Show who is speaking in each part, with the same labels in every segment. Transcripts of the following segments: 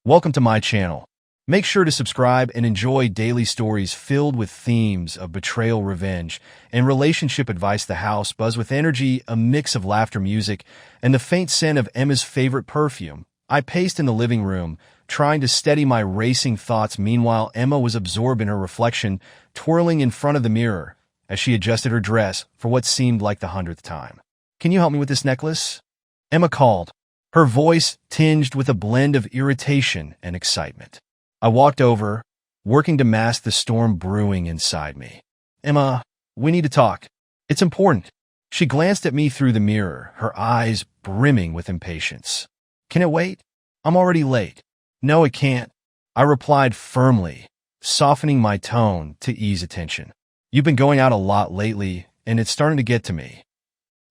Speaker 1: Welcome to my channel. Make sure to subscribe and enjoy daily stories filled with themes of betrayal, revenge, and relationship advice. The house buzz with energy, a mix of laughter, music, and the faint scent of Emma's favorite perfume. I paced in the living room, trying to steady my racing thoughts. Meanwhile, Emma was absorbed in her reflection, twirling in front of the mirror as she adjusted her dress for what seemed like the 100th time. "Can you help me with this necklace?" Emma called, her voice tinged with a blend of irritation and excitement. I walked over, working to mask the storm brewing inside me. "Emma, we need to talk. It's important." She glanced at me through the mirror, her eyes brimming with impatience. "Can it wait? I'm already late." "No, it can't," I replied firmly, softening my tone to ease attention. "You've been going out a lot lately, and it's starting to get to me."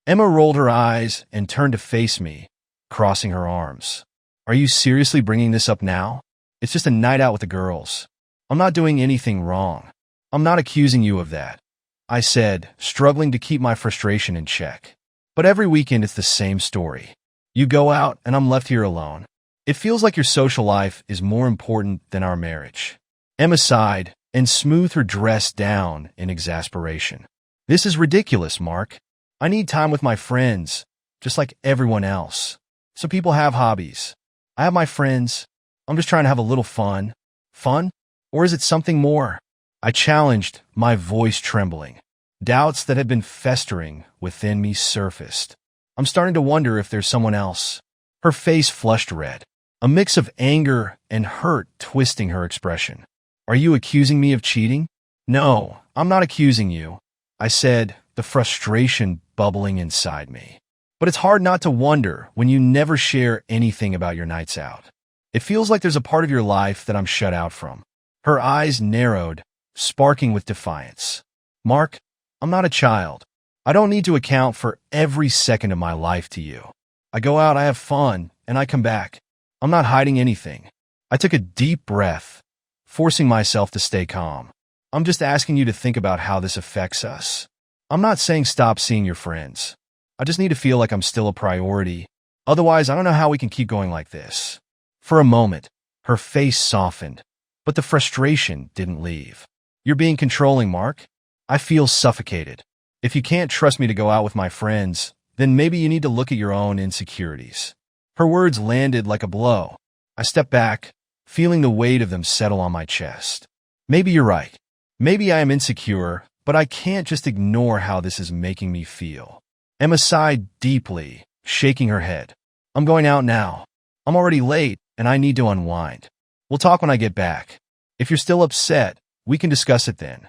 Speaker 1: Emma rolled her eyes and turned to face me, crossing her arms. "Are you seriously bringing this up now? It's just a night out with the girls. I'm not doing anything wrong. I'm not accusing you of that," I said, struggling to keep my frustration in check. "But every weekend it's the same story. You go out and I'm left here alone. It feels like your social life is more important than our marriage." Emma sighed and smoothed her dress down in exasperation. "This is ridiculous, Mark. I need time with my friends, just like everyone else. So people have hobbies. I have my friends. I'm just trying to have a little fun." "Fun? Or is it something more?" I challenged, my voice trembling. Doubts that had been festering within me surfaced. "I'm starting to wonder if there's someone else." Her face flushed red, a mix of anger and hurt twisting her expression. "Are you accusing me of cheating?" "No, I'm not accusing you," I said, the frustration bubbling inside me. "But it's hard not to wonder when you never share anything about your nights out. It feels like there's a part of your life that I'm shut out from." Her eyes narrowed, sparking with defiance. "Mark, I'm not a child. I don't need to account for every second of my life to you. I go out, I have fun, and I come back. I'm not hiding anything." I took a deep breath, forcing myself to stay calm. "I'm just asking you to think about how this affects us. I'm not saying stop seeing your friends. I just need to feel like I'm still a priority. Otherwise, I don't know how we can keep going like this." For a moment, her face softened, but the frustration didn't leave. "You're being controlling, Mark. I feel suffocated. If you can't trust me to go out with my friends, then maybe you need to look at your own insecurities." Her words landed like a blow. I stepped back, feeling the weight of them settle on my chest. "Maybe you're right. Maybe I am insecure, but I can't just ignore how this is making me feel." Emma sighed deeply, shaking her head. "I'm going out now. I'm already late, and I need to unwind. We'll talk when I get back. If you're still upset, we can discuss it then."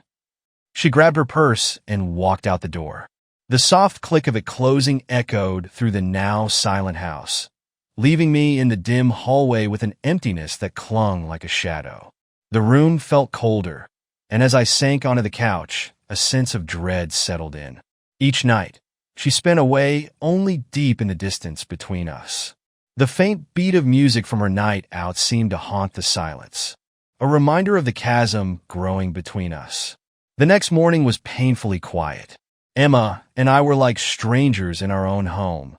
Speaker 1: She grabbed her purse and walked out the door. The soft click of it closing echoed through the now silent house, leaving me in the dim hallway with an emptiness that clung like a shadow. The room felt colder, and as I sank onto the couch, a sense of dread settled in. Each night, she spent away only deep in the distance between us. The faint beat of music from her night out seemed to haunt the silence, a reminder of the chasm growing between us. The next morning was painfully quiet. Emma and I were like strangers in our own home,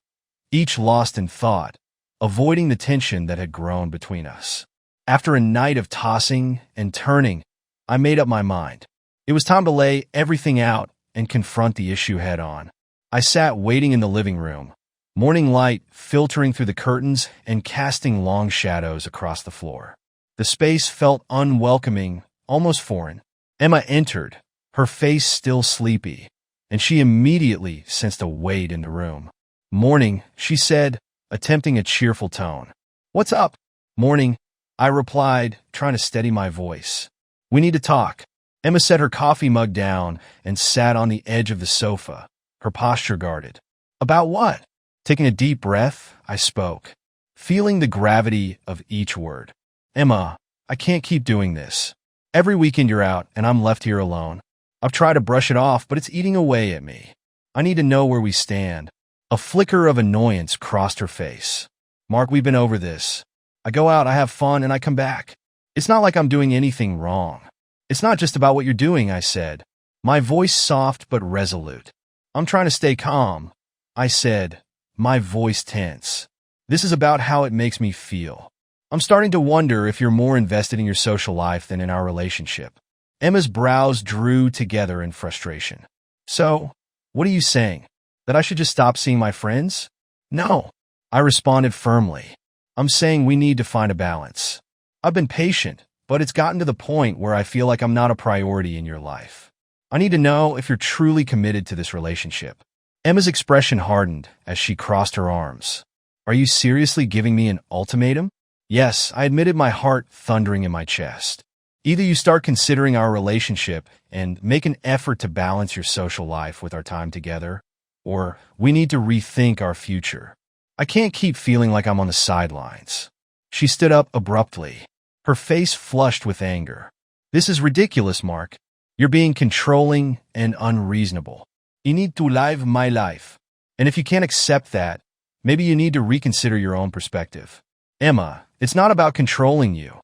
Speaker 1: each lost in thought, avoiding the tension that had grown between us. After a night of tossing and turning, I made up my mind. It was time to lay everything out and confront the issue head on. I sat waiting in the living room, morning light filtering through the curtains and casting long shadows across the floor. The space felt unwelcoming, almost foreign. Emma entered, her face still sleepy, and she immediately sensed a weight in the room. "Morning," she said, attempting a cheerful tone. "What's up?" "Morning," I replied, trying to steady my voice. "We need to talk." Emma set her coffee mug down and sat on the edge of the sofa, her posture guarded. "About what?" Taking a deep breath, I spoke, feeling the gravity of each word. "Emma, I can't keep doing this. Every weekend you're out and I'm left here alone. I've tried to brush it off, but it's eating away at me. I need to know where we stand." A flicker of annoyance crossed her face. "Mark, we've been over this. I go out, I have fun, and I come back. It's not like I'm doing anything wrong." "It's not just about what you're doing," I said, my voice soft but resolute. "I'm trying to stay calm," I said, my voice tense. "This is about how it makes me feel. I'm starting to wonder if you're more invested in your social life than in our relationship. Emma's brows drew together in frustration. So, what are you saying? That I should just stop seeing my friends? No, I responded firmly. I'm saying we need to find a balance. I've been patient, but it's gotten to the point where I feel like I'm not a priority in your life. I need to know if you're truly committed to this relationship. Emma's expression hardened as she crossed her arms. Are you seriously giving me an ultimatum? Yes, I admitted, my heart thundering in my chest. Either you start considering our relationship and make an effort to balance your social life with our time together, or we need to rethink our future. I can't keep feeling like I'm on the sidelines. She stood up abruptly, her face flushed with anger. This is ridiculous, Mark. You're being controlling and unreasonable. You need to live my life. And if you can't accept that, maybe you need to reconsider your own perspective. Emma, it's not about controlling you,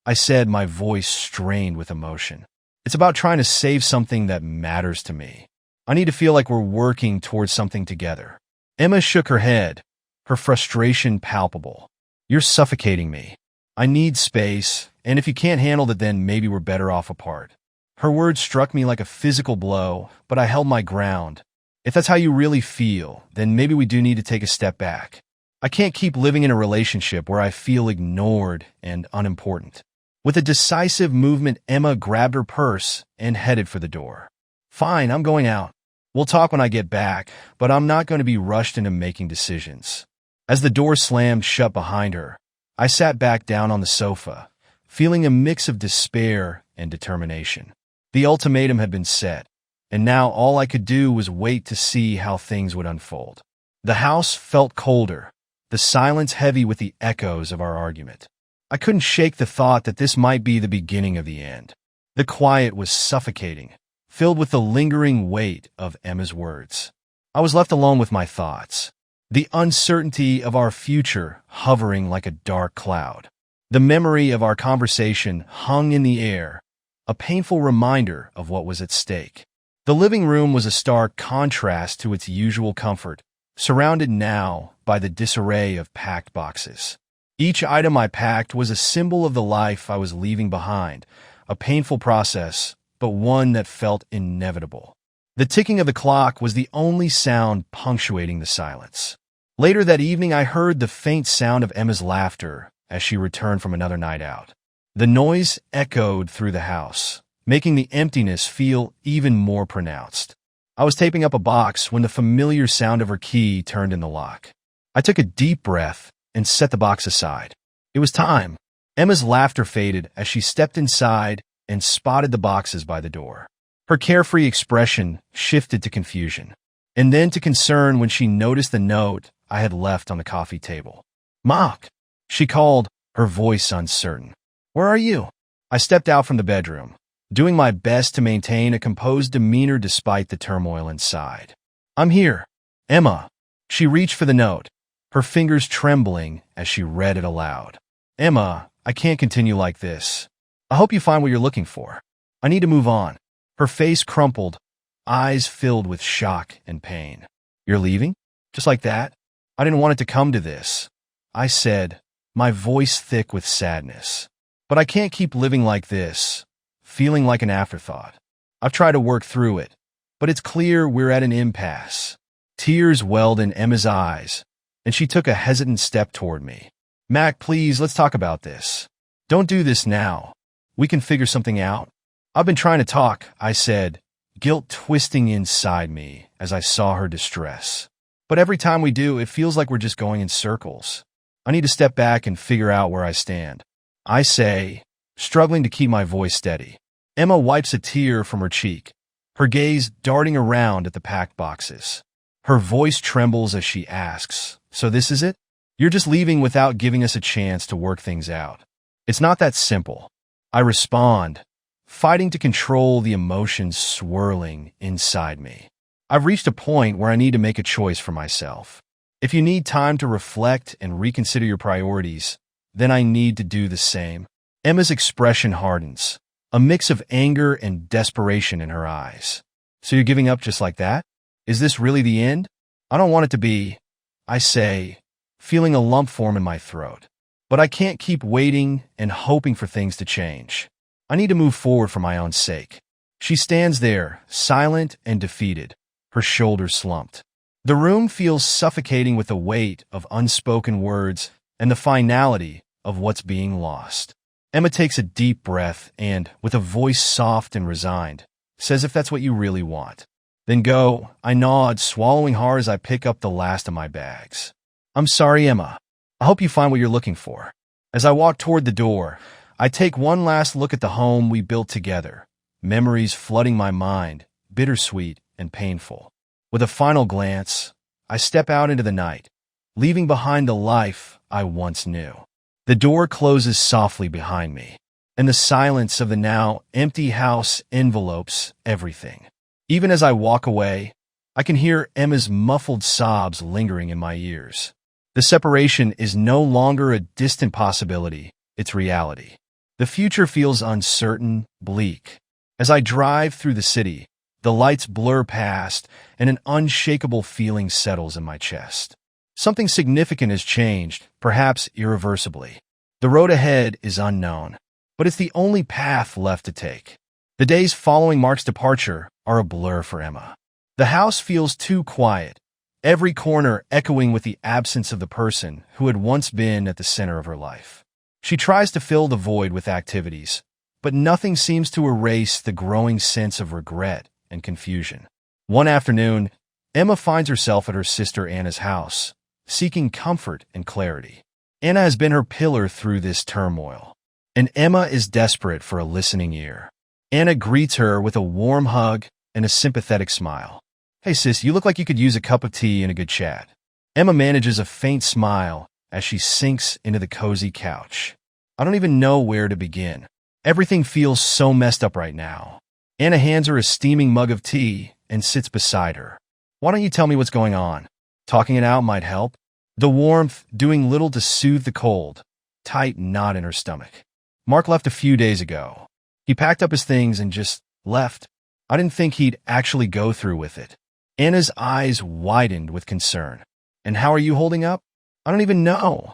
Speaker 1: I said, my voice strained with emotion. It's about trying to save something that matters to me. I need to feel like we're working towards something together. Emma shook her head, her frustration palpable. You're suffocating me. I need space, and if you can't handle it, then maybe we're better off apart. Her words struck me like a physical blow, but I held my ground. If that's how you really feel, then maybe we do need to take a step back. I can't keep living in a relationship where I feel ignored and unimportant. With a decisive movement, Emma grabbed her purse and headed for the door. Fine, I'm going out. We'll talk when I get back, but I'm not going to be rushed into making decisions. As the door slammed shut behind her, I sat back down on the sofa, feeling a mix of despair and determination. The ultimatum had been set, and now all I could do was wait to see how things would unfold. The house felt colder, the silence heavy with the echoes of our argument. I couldn't shake the thought that this might be the beginning of the end. The quiet was suffocating, filled with the lingering weight of Emma's words. I was left alone with my thoughts, the uncertainty of our future hovering like a dark cloud. The memory of our conversation hung in the air, a painful reminder of what was at stake. The living room was a stark contrast to its usual comfort, surrounded now by the disarray of packed boxes. Each item I packed was a symbol of the life I was leaving behind, a painful process, but one that felt inevitable. The ticking of the clock was the only sound punctuating the silence. Later that evening, I heard the faint sound of Emma's laughter as she returned from another night out. The noise echoed through the house, making the emptiness feel even more pronounced. I was taping up a box when the familiar sound of her key turned in the lock. I took a deep breath and set the box aside. It was time. Emma's laughter faded as she stepped inside and spotted the boxes by the door. Her carefree expression shifted to confusion, and then to concern when she noticed the note I had left on the coffee table. "Mark," she called, her voice uncertain. "Where are you?" I stepped out from the bedroom, doing my best to maintain a composed demeanor despite the turmoil inside. "I'm here, Emma." She reached for the note, her fingers trembling as she read it aloud. "Emma, I can't continue like this. I hope you find what you're looking for. I need to move on." Her face crumpled, eyes filled with shock and pain. "You're leaving? Just like that? I didn't want it to come to this," I said, my voice thick with sadness. "But I can't keep living like this, feeling like an afterthought. I've tried to work through it, but it's clear we're at an impasse." Tears welled in Emma's eyes, and she took a hesitant step toward me. "Mac, please, let's talk about this. Don't do this now. We can figure something out." "I've been trying to talk," I said, guilt twisting inside me as I saw her distress. "But every time we do, it feels like we're just going in circles. I need to step back and figure out where I stand," I say, struggling to keep my voice steady. Emma wipes a tear from her cheek, her gaze darting around at the packed boxes. Her voice trembles as she asks, "So this is it? You're just leaving without giving us a chance to work things out?" "It's not that simple," I respond, fighting to control the emotions swirling inside me. "I've reached a point where I need to make a choice for myself. If you need time to reflect and reconsider your priorities, then I need to do the same." Emma's expression hardens, a mix of anger and desperation in her eyes. "So you're giving up just like that? Is this really the end?" "I don't want it to be," I say, feeling a lump form in my throat. But I can't keep waiting and hoping for things to change. I need to move forward for my own sake. She stands there, silent and defeated, her shoulders slumped. The room feels suffocating with the weight of unspoken words and the finality of what's being lost. Emma takes a deep breath and, with a voice soft and resigned, says, "If that's what you really want, then go." I nod, swallowing hard as I pick up the last of my bags. "I'm sorry, Emma. I hope you find what you're looking for." As I walk toward the door, I take one last look at the home we built together, memories flooding my mind, bittersweet and painful. With a final glance, I step out into the night, leaving behind the life I once knew. The door closes softly behind me, and the silence of the now empty house envelopes everything. Even as I walk away, I can hear Emma's muffled sobs lingering in my ears. The separation is no longer a distant possibility, it's reality. The future feels uncertain, bleak. As I drive through the city, the lights blur past, and an unshakable feeling settles in my chest. Something significant has changed, perhaps irreversibly. The road ahead is unknown, but it's the only path left to take. The days following Mark's departure are a blur for Emma. The house feels too quiet, every corner echoing with the absence of the person who had once been at the center of her life. She tries to fill the void with activities, but nothing seems to erase the growing sense of regret and confusion. One afternoon, Emma finds herself at her sister Anna's house, seeking comfort and clarity. Anna has been her pillar through this turmoil, and Emma is desperate for a listening ear. Anna greets her with a warm hug and a sympathetic smile. "Hey sis, you look like you could use a cup of tea and a good chat." Emma manages a faint smile as she sinks into the cozy couch. "I don't even know where to begin. Everything feels so messed up right now." Anna hands her a steaming mug of tea and sits beside her. "Why don't you tell me what's going on? Talking it out might help." The warmth doing little to soothe the cold, tight knot in her stomach. "Mark left a few days ago. He packed up his things and just left. I didn't think he'd actually go through with it." Anna's eyes widened with concern. "And how are you holding up?" "I don't even know,"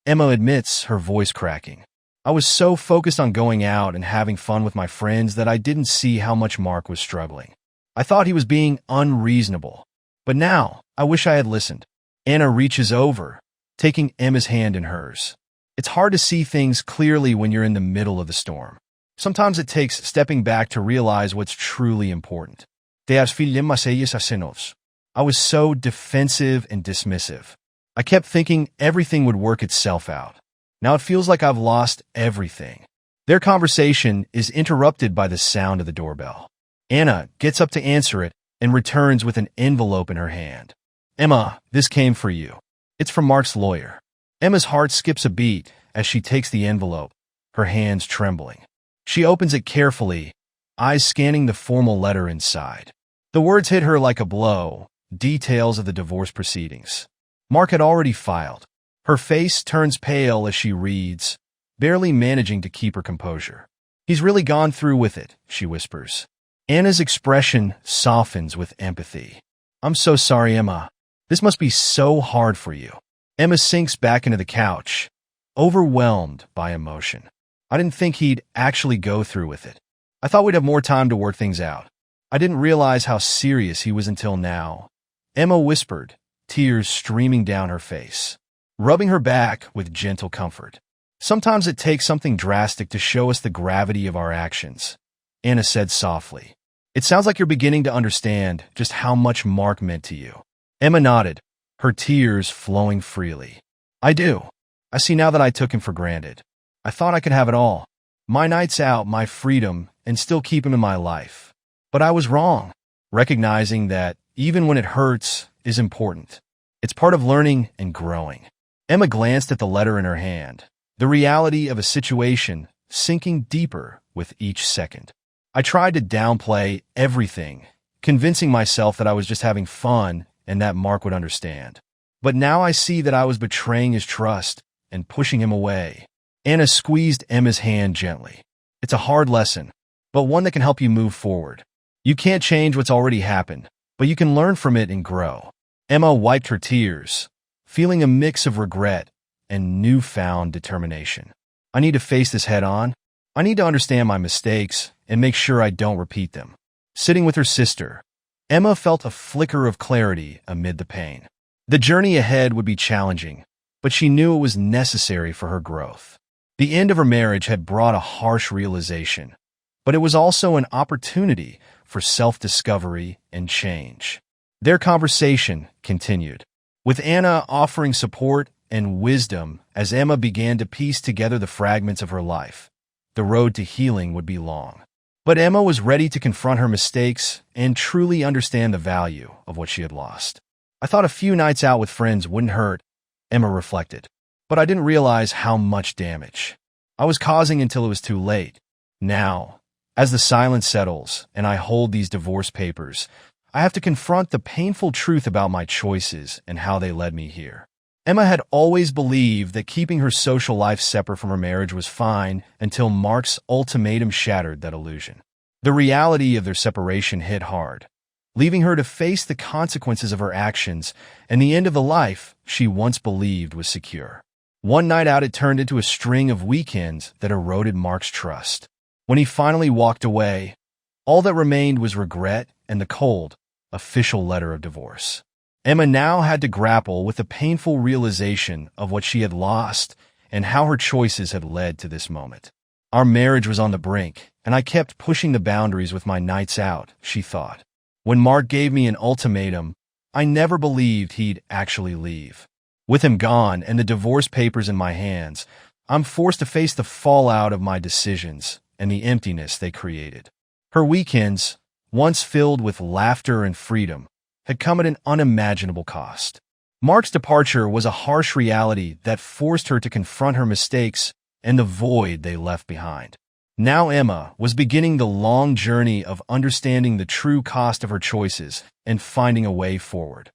Speaker 1: Emma admits, her voice cracking. "I was so focused on going out and having fun with my friends that I didn't see how much Mark was struggling. I thought he was being unreasonable. But now, I wish I had listened." Anna reaches over, taking Emma's hand in hers. "It's hard to see things clearly when you're in the middle of the storm. Sometimes it takes stepping back to realize what's truly important." I was so defensive and dismissive. I kept thinking everything would work itself out. Now it feels like I've lost everything. Their conversation is interrupted by the sound of the doorbell. Anna gets up to answer it and returns with an envelope in her hand. "Emma, this came for you. It's from Mark's lawyer." Emma's heart skips a beat as she takes the envelope, her hands trembling. She opens it carefully, eyes scanning the formal letter inside. The words hit her like a blow, details of the divorce proceedings. Mark had already filed. Her face turns pale as she reads, barely managing to keep her composure. "He's really gone through with it," she whispers. Anna's expression softens with empathy. "I'm so sorry, Emma. This must be so hard for you." Emma sinks back into the couch, overwhelmed by emotion. "I didn't think he'd actually go through with it. I thought we'd have more time to work things out. I didn't realize how serious he was until now," Emma whispered, tears streaming down her face, rubbing her back with gentle comfort. "Sometimes it takes something drastic to show us the gravity of our actions," Anna said softly. "It sounds like you're beginning to understand just how much Mark meant to you." Emma nodded, her tears flowing freely. "I do. I see now that I took him for granted. I thought I could have it all. My nights out, my freedom, and still keep him in my life. But I was wrong. Recognizing that, even when it hurts, is important. It's part of learning and growing." Emma glanced at the letter in her hand, the reality of a situation sinking deeper with each second. "I tried to downplay everything, convincing myself that I was just having fun and that Mark would understand. But now I see that I was betraying his trust and pushing him away." Anna squeezed Emma's hand gently. "It's a hard lesson, but one that can help you move forward. You can't change what's already happened, but you can learn from it and grow." Emma wiped her tears, feeling a mix of regret and newfound determination. I need to face this head on. I need to understand my mistakes and make sure I don't repeat them. Sitting with her sister, Emma felt a flicker of clarity amid the pain. The journey ahead would be challenging, but she knew it was necessary for her growth. The end of her marriage had brought a harsh realization, but it was also an opportunity for self-discovery and change. Their conversation continued, with Anna offering support and wisdom as Emma began to piece together the fragments of her life. The road to healing would be long. But Emma was ready to confront her mistakes and truly understand the value of what she had lost. I thought a few nights out with friends wouldn't hurt, Emma reflected, but I didn't realize how much damage I was causing until it was too late. Now, as the silence settles and I hold these divorce papers, I have to confront the painful truth about my choices and how they led me here. Emma had always believed that keeping her social life separate from her marriage was fine until Mark's ultimatum shattered that illusion. The reality of their separation hit hard, leaving her to face the consequences of her actions and the end of the life she once believed was secure. One night out, it turned into a string of weekends that eroded Mark's trust. When he finally walked away, all that remained was regret and the cold, official letter of divorce. Emma now had to grapple with the painful realization of what she had lost and how her choices had led to this moment. Our marriage was on the brink, and I kept pushing the boundaries with my nights out, she thought. When Mark gave me an ultimatum, I never believed he'd actually leave. With him gone and the divorce papers in my hands, I'm forced to face the fallout of my decisions and the emptiness they created. Her weekends, once filled with laughter and freedom, had come at an unimaginable cost. Mark's departure was a harsh reality that forced her to confront her mistakes and the void they left behind. Now Emma was beginning the long journey of understanding the true cost of her choices and finding a way forward.